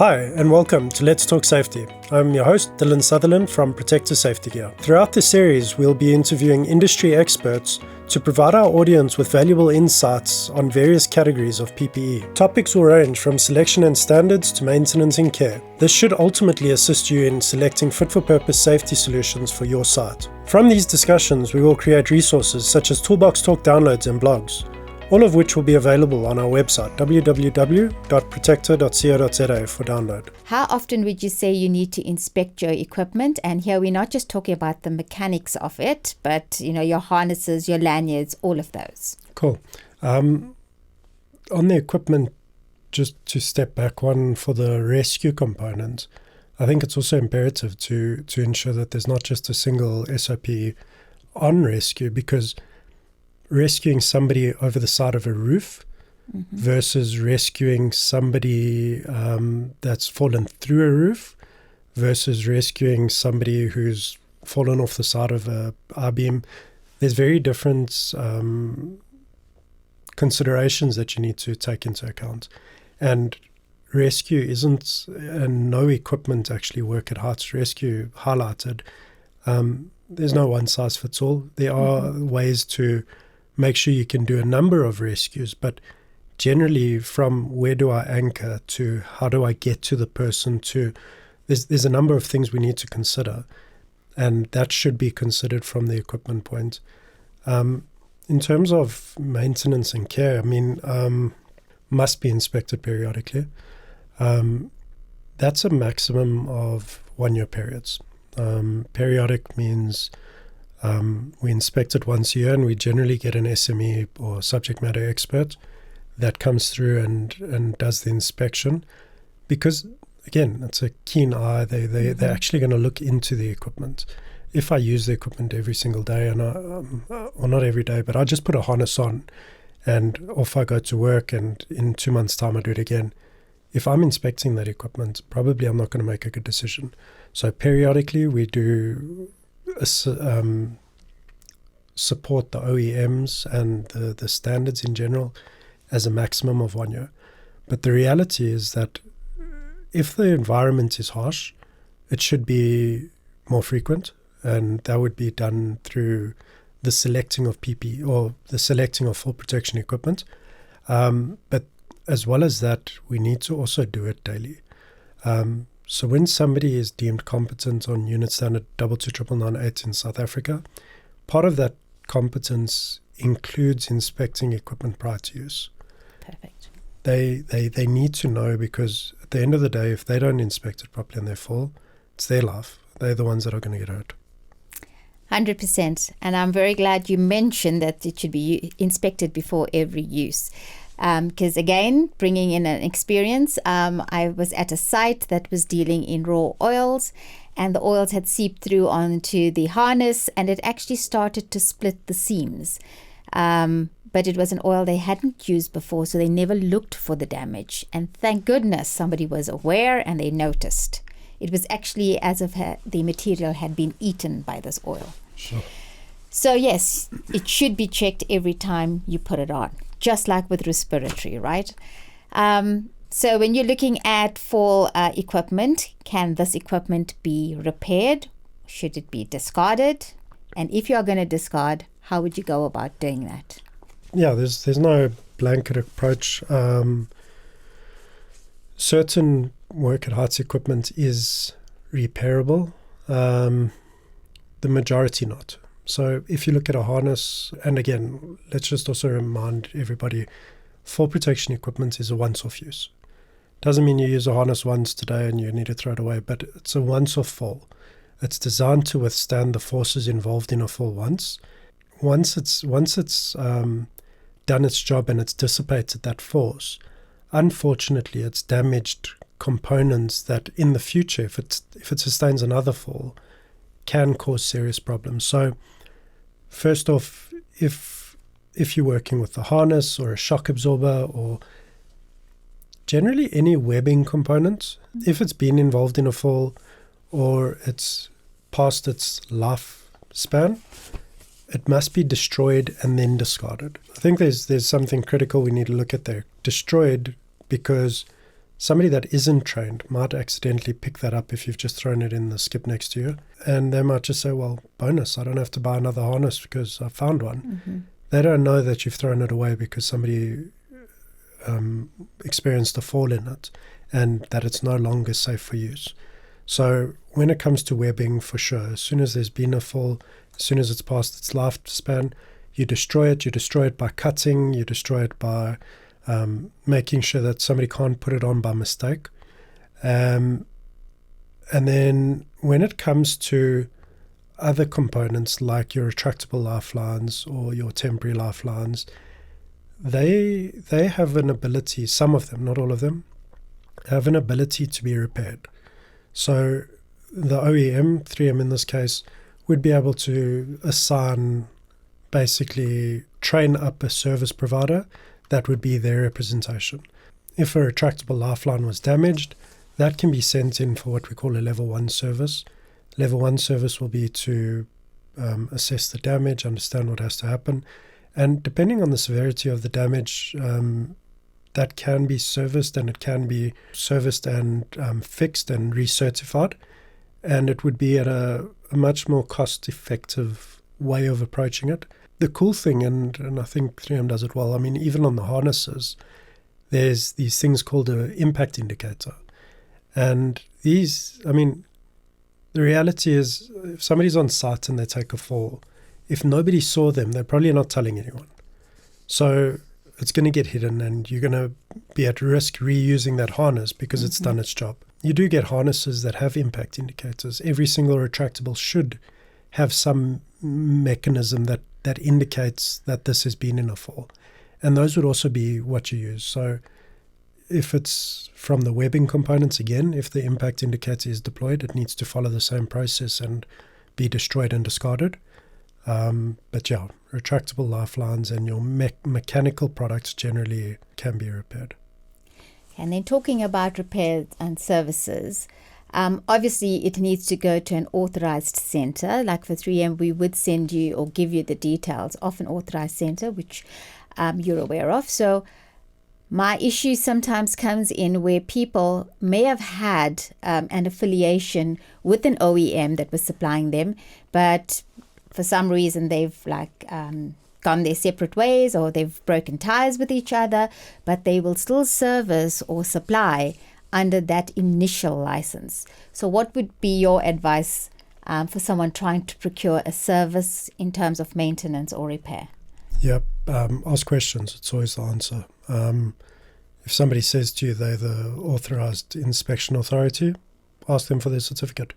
Hi, and welcome to Let's Talk Safety. I'm your host, Dylan Sutherland from Protector Safety Gear. Throughout this series, we'll be interviewing industry experts to provide our audience with valuable insights on various categories of PPE. Topics will range from selection and standards to maintenance and care. This should ultimately assist you in selecting fit-for-purpose safety solutions for your site. From these discussions, we will create resources such as Toolbox Talk downloads and blogs, all of which will be available on our website, www.protector.co.za, for download. How often would you say you need to inspect your equipment? And here we're not just talking about the mechanics of it, but your harnesses, your lanyards, all of those. Cool. On the equipment, just to step back one for the rescue component, I think it's also imperative to ensure that there's not just a single SOP on rescue, because rescuing somebody over the side of a roof versus rescuing somebody that's fallen through a roof versus rescuing somebody who's fallen off the side of a I-beam, there's very different considerations that you need to take into account. And rescue isn't, and no equipment actually work at heights. Rescue highlighted, there's no one size fits all. There are ways to make sure you can do a number of rescues, but generally from where do I anchor to how do I get to the person to, there's a number of things we need to consider, and that should be considered from the equipment point. In terms of maintenance and care, must be inspected periodically. That's a maximum of 1 year periods. Periodic means we inspect it once a year, and we generally get an SME or subject matter expert that comes through and does the inspection, because again, it's a keen eye. They're actually going to look into the equipment. If I use the equipment every single day, and or not every day, but I just put a harness on and off I go to work, and in 2 months' time I do it again, if I'm inspecting that equipment, probably I'm not going to make a good decision. So periodically we do support the OEMs and the standards in general as a maximum of 1 year. But the reality is that if the environment is harsh, it should be more frequent, and that would be done through the selecting of PPE or the selecting of full protection equipment. But as well as that, we need to also do it daily. So when somebody is deemed competent on unit standard 22998 in South Africa, part of that competence includes inspecting equipment prior to use. Perfect. They need to know, because at the end of the day, if they don't inspect it properly and they fall, it's their life. They're the ones that are going to get hurt. 100%. And I'm very glad you mentioned that it should be inspected before every use. Because again, bringing in an experience, I was at a site that was dealing in raw oils, and the oils had seeped through onto the harness, and it actually started to split the seams. But it was an oil they hadn't used before, so they never looked for the damage. And thank goodness somebody was aware and they noticed. It was actually as if the material had been eaten by this oil. Sure. So yes, it should be checked every time you put it on, just like with respiratory, right? So when you're looking at fall equipment, can this equipment be repaired? Should it be discarded? And if you are going to discard, how would you go about doing that? Yeah, there's no blanket approach. Certain work at heights equipment is repairable. The majority not. So if you look at a harness, and again, let's just also remind everybody, fall protection equipment is a once-off use. Doesn't mean you use a harness once today and you need to throw it away, but it's a once-off fall. It's designed to withstand the forces involved in a fall once. Once it's done its job and it's dissipated that force, unfortunately, it's damaged components that in the future, if it sustains another fall, can cause serious problems. So first off, if you're working with a harness or a shock absorber, or generally any webbing component, if it's been involved in a fall or it's past its lifespan, it must be destroyed and then discarded. I think there's something critical we need to look at there. Destroyed because somebody that isn't trained might accidentally pick that up if you've just thrown it in the skip next to you. And they might just say, well, bonus, I don't have to buy another harness because I found one. Mm-hmm. They don't know that you've thrown it away because somebody experienced a fall in it and that it's no longer safe for use. So when it comes to webbing, for sure, as soon as there's been a fall, as soon as it's past its lifespan, you destroy it. You destroy it by cutting. You destroy it by making sure that somebody can't put it on by mistake. And then when it comes to other components like your retractable lifelines or your temporary lifelines, they have an ability, some of them, not all of them, have an ability to be repaired. So the OEM, 3M in this case, would be able to basically train up a service provider that would be their representation. If a retractable lifeline was damaged, that can be sent in for what we call a level 1 service. Level 1 service will be to assess the damage, understand what has to happen, and depending on the severity of the damage, that can be serviced, and it can be serviced and fixed and recertified, and it would be at a much more cost-effective way of approaching it. The cool thing, and I think 3M does it well, I mean, even on the harnesses, there's these things called an impact indicator. And these, I mean, the reality is if somebody's on site and they take a fall, if nobody saw them, they're probably not telling anyone. So it's going to get hidden and you're going to be at risk reusing that harness because it's done its job. You do get harnesses that have impact indicators. Every single retractable should have some mechanism that indicates that this has been in a fall. And those would also be what you use. So if it's from the webbing components, again, if the impact indicator is deployed, it needs to follow the same process and be destroyed and discarded. But yeah, retractable lifelines and your mechanical products generally can be repaired. And then talking about repairs and services, obviously it needs to go to an authorized center. Like for 3M, we would send you or give you the details of an authorized center, which you're aware of. So my issue sometimes comes in where people may have had an affiliation with an OEM that was supplying them, but for some reason they've gone their separate ways or they've broken ties with each other, but they will still service or supply under that initial license. So what would be your advice for someone trying to procure a service in terms of maintenance or repair? Yep. Ask questions. It's always the answer. If somebody says to you they're the authorized inspection authority, ask them for their certificate.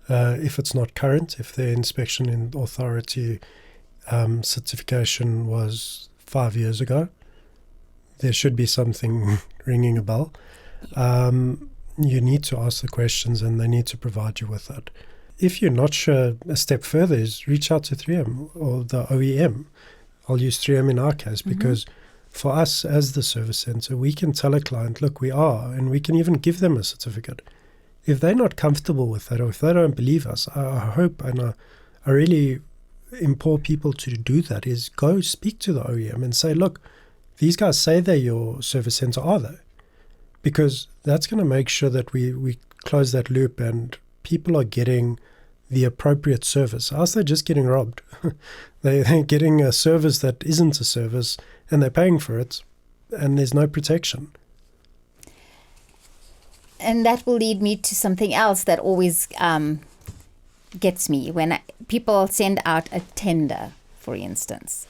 If it's not current, if their inspection in authority certification was 5 years ago, there should be something ringing a bell. You need to ask the questions and they need to provide you with that. If you're not sure, a step further is reach out to 3M or the OEM. I'll use 3M in our case because for us as the service center, we can tell a client, look, we are, and we can even give them a certificate. If they're not comfortable with that or if they don't believe us, I hope and I really implore people to do that is go speak to the OEM and say, look, these guys say they're your service center, are they? Because that's going to make sure that we close that loop and people are getting the appropriate service. Else they're just getting robbed. They're getting a service that isn't a service and they're paying for it and there's no protection. And that will lead me to something else that always gets me. When people send out a tender, for instance,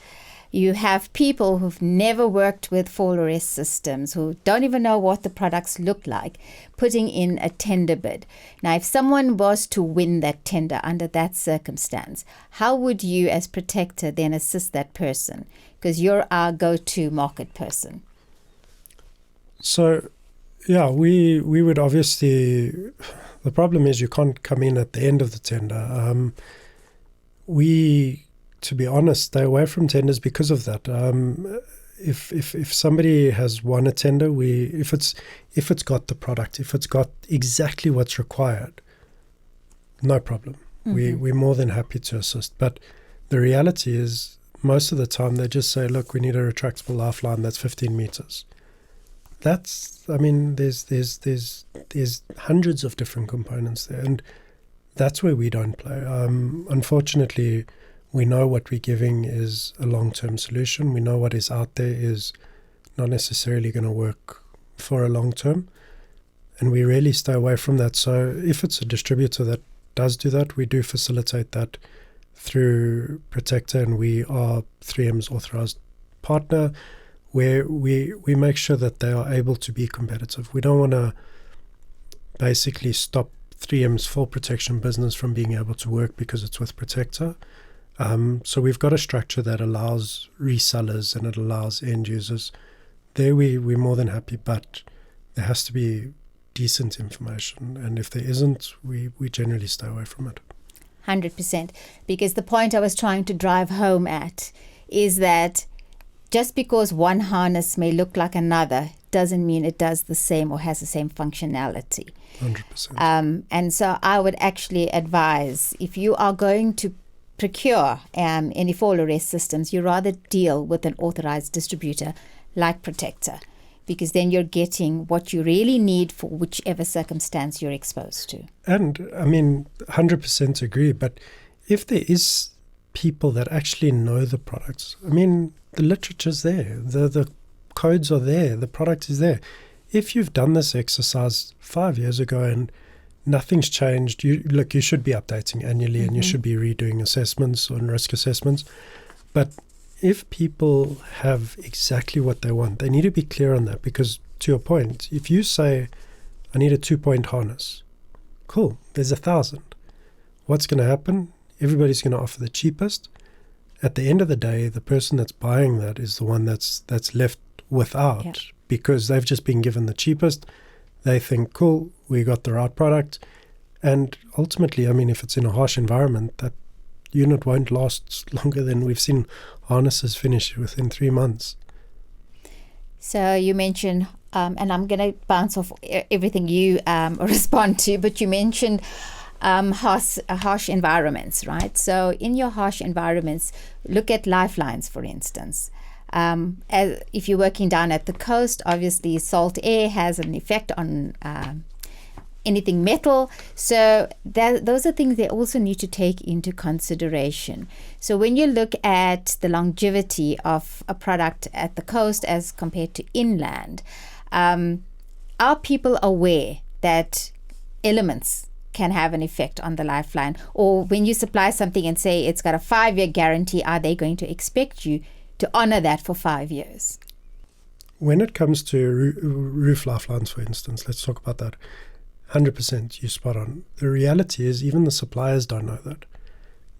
you have people who've never worked with fall arrest systems, who don't even know what the products look like, putting in a tender bid. Now, if someone was to win that tender under that circumstance, how would you as Protector then assist that person? Because you're our go-to market person. So, yeah, we would obviously, the problem is you can't come in at the end of the tender. To be honest, stay away from tenders because of that. If somebody has won a tender, if it's got the product, if it's got exactly what's required, no problem. We're more than happy to assist. But the reality is, most of the time they just say, look, we need a retractable lifeline that's 15 meters. there's hundreds of different components there, and that's where we don't play. Unfortunately, we know what we're giving is a long-term solution. We know what is out there is not necessarily going to work for a long term, and we really stay away from that. So if it's a distributor that does do that, we do facilitate that through Protector, and we are 3M's authorized partner, where we make sure that they are able to be competitive. We don't want to basically stop 3M's fall protection business from being able to work because it's with Protector. So we've got a structure that allows resellers and it allows end users. There we're more than happy, but there has to be decent information. And if there isn't, we generally stay away from it. 100%. Because the point I was trying to drive home at is that just because one harness may look like another doesn't mean it does the same or has the same functionality. 100%. And so I would actually advise, if you are going to procure any fall arrest systems, you rather deal with an authorized distributor like Protector, because then you're getting what you really need for whichever circumstance you're exposed to. And I mean, 100% agree. But if there is people that actually know the products, I mean, the literature's there, the codes are there, the product is there. If you've done this exercise 5 years ago and nothing's changed, you should be updating annually, and you should be redoing assessments and risk assessments. But if people have exactly what they want, they need to be clear on that, because to your point, if you say, I need a 2-point harness, cool, there's 1,000. What's going to happen? Everybody's going to offer the cheapest. At the end of the day, the person that's buying that is the one that's left without, because they've just been given the cheapest. They think, cool, we got the right product. And ultimately, I mean, if it's in a harsh environment, that unit won't last longer than we've seen harnesses finish within 3 months. So you mentioned, and I'm going to bounce off everything you respond to, but you mentioned harsh environments, right? So in your harsh environments, look at lifelines, for instance. If you're working down at the coast, obviously salt air has an effect on anything metal. So those are things they also need to take into consideration. So when you look at the longevity of a product at the coast as compared to inland, are people aware that elements can have an effect on the lifeline? Or when you supply something and say it's got a 5-year guarantee, are they going to expect you to honor that for 5 years? When it comes to roof lifelines, for instance, let's talk about that. 100%, you're spot on. The reality is even the suppliers don't know that.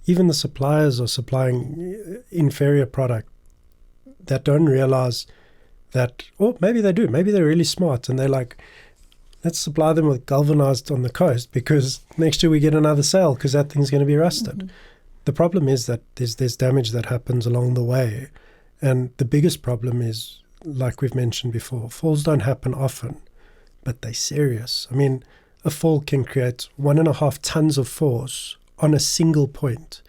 Even the suppliers are supplying inferior product that don't realize that, or maybe they do, maybe they're really smart and they're like, let's supply them with galvanized on the coast because next year we get another sale because that thing's going to be rusted. Mm-hmm. The problem is that there's damage that happens along the way. And the biggest problem is, like we've mentioned before, falls don't happen often, but they're serious. I mean, a fall can create 1.5 tons of force on a single point.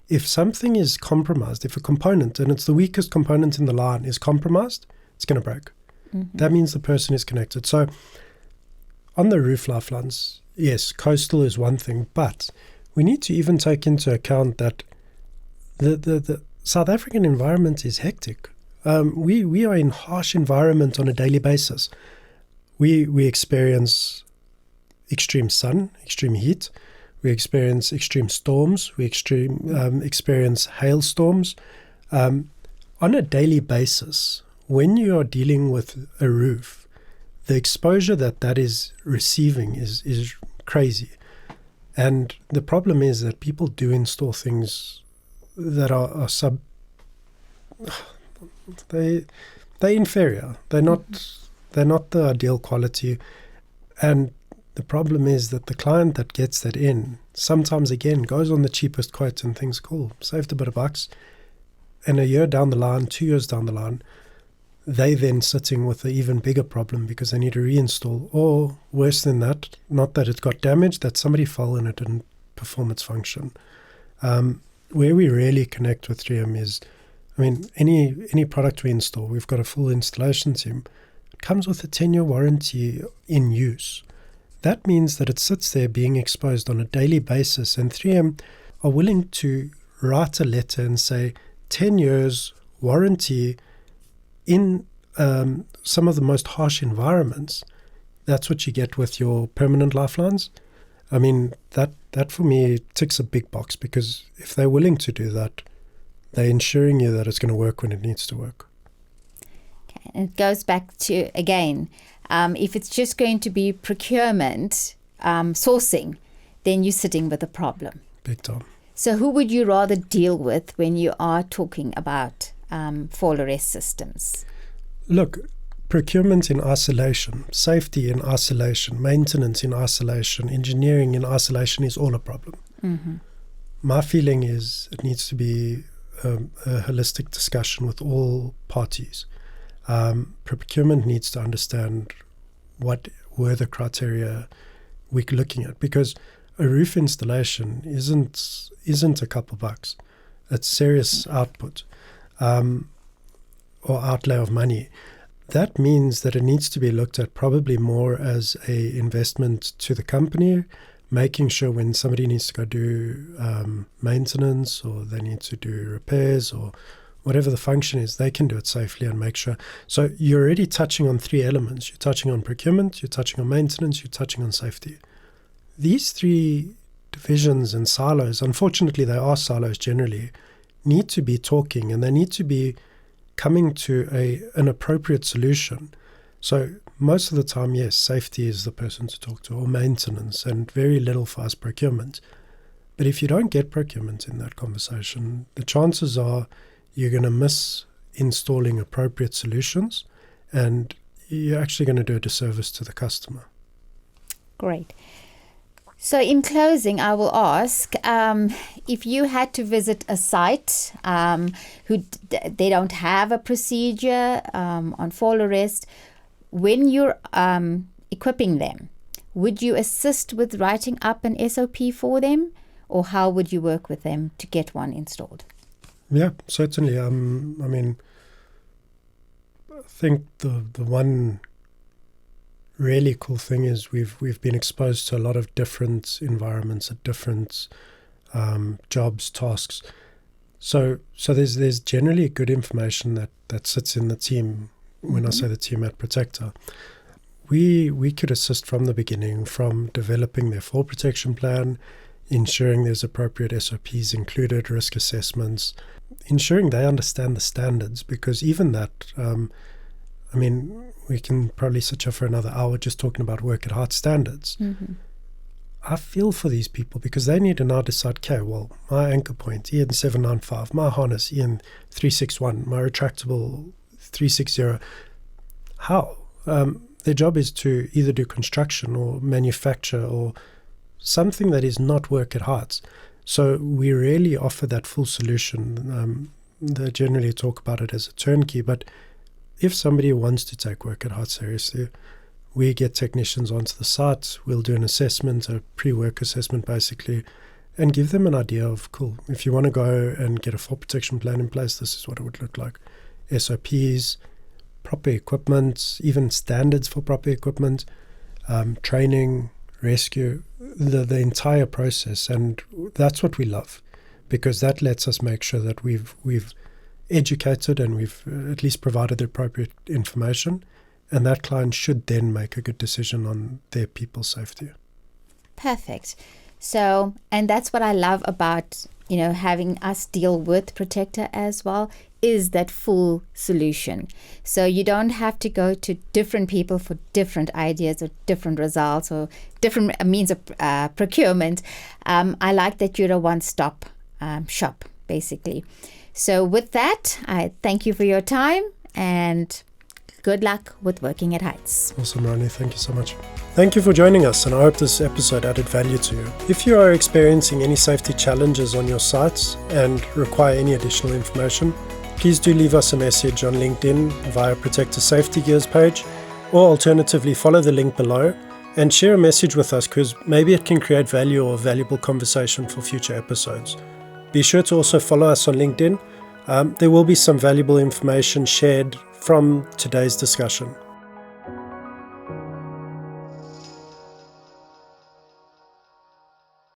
If something is compromised, if a component, and it's the weakest component in the line, is compromised, it's going to break. Mm-hmm. That means the person is connected. So on the roof lifelines, yes, coastal is one thing, but we need to even take into account that the South African environment is hectic. We are in harsh environment on a daily basis. We experience extreme sun, extreme heat. We experience extreme storms. We experience hailstorms. On a daily basis, when you are dealing with a roof, the exposure that is receiving is crazy. And the problem is that people do install things that are they're inferior. They're not the ideal quality. And the problem is that the client that gets that in sometimes again goes on the cheapest quote and thinks, cool, saved a bit of bucks. And a year down the line, 2 years down the line, they then sitting with an even bigger problem because they need to reinstall, or worse than that, not that it got damaged, that somebody fell and it didn't perform its function. Where we really connect with 3M is, I mean, any product we install, we've got a full installation team. it comes with a 10-year warranty in use. That means that it sits there being exposed on a daily basis, and 3M are willing to write a letter and say 10 years warranty in some of the most harsh environments. That's what you get with your permanent lifelines. I mean, that for me ticks a big box, because if they're willing to do that, they're ensuring you that it's going to work when it needs to work. Okay. And it goes back to, again, if it's just going to be procurement, sourcing, then you're sitting with a problem. Big time. So who would you rather deal with when you are talking about fall arrest systems? Look, procurement in isolation, safety in isolation, maintenance in isolation, engineering in isolation is all a problem. Mm-hmm. My feeling is it needs to be a holistic discussion with all parties. Procurement needs to understand what were the criteria we're looking at, because a roof installation isn't a couple bucks. It's serious output or outlay of money. That means that it needs to be looked at probably more as a investment to the company, making sure when somebody needs to go do maintenance, or they need to do repairs, or whatever the function is, they can do it safely and make sure. So you're already touching on 3 elements. You're touching on procurement, you're touching on maintenance, you're touching on safety. These 3 divisions and silos, unfortunately they are silos generally, need to be talking, and they need to be coming to an appropriate solution. So most of the time, yes, safety is the person to talk to, or maintenance, and very little for us procurement. But if you don't get procurement in that conversation, the chances are you're going to miss installing appropriate solutions, and you're actually going to do a disservice to the customer. Great. So in closing, I will ask, if you had to visit a site they don't have a procedure on fall arrest, when you're equipping them, would you assist with writing up an SOP for them, or how would you work with them to get one installed? Yeah, certainly. I mean, I think the one really cool thing is we've been exposed to a lot of different environments at different jobs, tasks. So there's generally good information that sits in the team. When I say the team at Protector, we could assist from the beginning, from developing their fall protection plan, ensuring there's appropriate SOPs included, risk assessments, ensuring they understand the standards, because even that, I mean, we can probably sit here for another hour just talking about work at height standards. Mm-hmm. I feel for these people, because they need to now decide, okay, well, my anchor point, EN795, my harness, EN361, my retractable 360, how? Their job is to either do construction or manufacture or something that is not work at heights. So we rarely offer that full solution. They generally talk about it as a turnkey, but if somebody wants to take work at height seriously, we get technicians onto the site. We'll do an assessment, a pre-work assessment basically, and give them an idea of, cool, if you want to go and get a fall protection plan in place, this is what it would look like. SOPs, proper equipment, even standards for proper equipment, training, rescue, the entire process. And that's what we love, because that lets us make sure that we've educated and we've at least provided the appropriate information, and that client should then make a good decision on their people's safety. Perfect. So, and that's what I love about, having us deal with Protector as well, is that full solution. So you don't have to go to different people for different ideas or different results or different means of procurement. I like that you're a one-stop shop, basically. So with that, I thank you for your time and good luck with working at heights. Awesome, Ronnie. Thank you so much. Thank you for joining us, and I hope this episode added value to you. If you are experiencing any safety challenges on your sites and require any additional information, please do leave us a message on LinkedIn via Protector Safety Gears page, or alternatively follow the link below and share a message with us, because maybe it can create value or valuable conversation for future episodes. Be sure to also follow us on LinkedIn. There will be some valuable information shared from today's discussion.